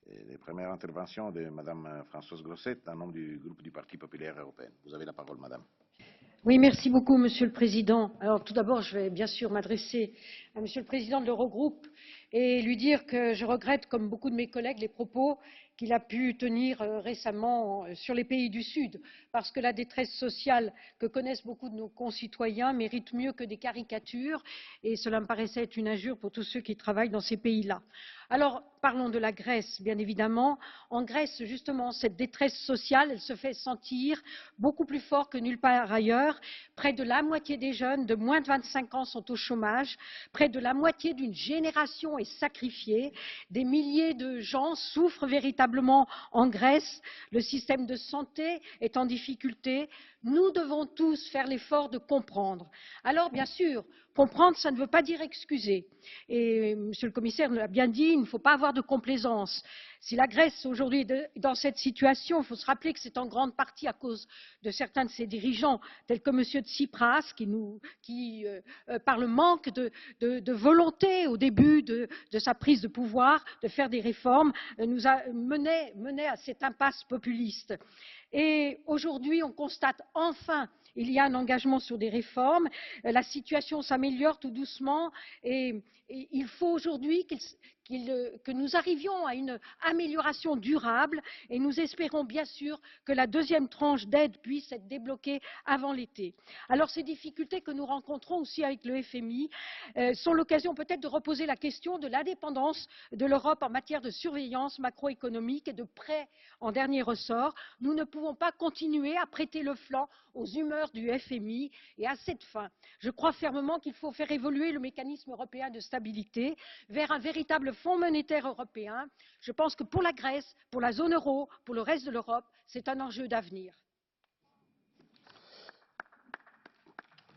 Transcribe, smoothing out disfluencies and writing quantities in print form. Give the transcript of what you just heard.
Les premières interventions de Madame Françoise Grosset, en nom du groupe du Parti populaire européen. Vous avez la parole, Madame. Oui, merci beaucoup, Monsieur le Président. Alors, tout d'abord, je vais bien sûr m'adresser à Monsieur le Président de l'Eurogroupe et lui dire que je regrette, comme beaucoup de mes collègues, les propos qu'il a pu tenir récemment sur les pays du Sud, parce que la détresse sociale que connaissent beaucoup de nos concitoyens mérite mieux que des caricatures, et cela me paraissait être une injure pour tous ceux qui travaillent dans ces pays-là. Alors, parlons de la Grèce, bien évidemment. En Grèce, justement, cette détresse sociale, elle se fait sentir beaucoup plus fort que nulle part ailleurs. Près de la moitié des jeunes de moins de 25 ans sont au chômage. Près de la moitié d'une génération est sacrifiée. Des milliers de gens souffrent véritablement en Grèce. Le système de santé est en difficulté. Nous devons tous faire l'effort de comprendre. Alors, bien sûr, comprendre, ça ne veut pas dire excuser. Et Monsieur le Commissaire l'a bien dit, il ne faut pas avoir de complaisance. Si la Grèce aujourd'hui est dans cette situation, il faut se rappeler que c'est en grande partie à cause de certains de ses dirigeants, tels que M. Tsipras, qui par le manque de volonté au début de sa prise de pouvoir, de faire des réformes, nous a mené à cette impasse populiste. Et aujourd'hui, on constate enfin il y a un engagement sur des réformes, la situation s'améliore tout doucement et il faut aujourd'hui que nous arrivions à une amélioration durable et nous espérons bien sûr que la deuxième tranche d'aide puisse être débloquée avant l'été. Alors ces difficultés que nous rencontrons aussi avec le FMI sont l'occasion peut-être de reposer la question de l'indépendance de l'Europe en matière de surveillance macroéconomique et de prêts en dernier ressort. Nous ne pouvons pas continuer à prêter le flanc aux humeurs du FMI et à cette fin, je crois fermement qu'il faut faire évoluer le mécanisme européen de stabilité vers un véritable Fonds monétaire européen. Je pense que pour la Grèce, pour la zone euro, pour le reste de l'Europe, c'est un enjeu d'avenir.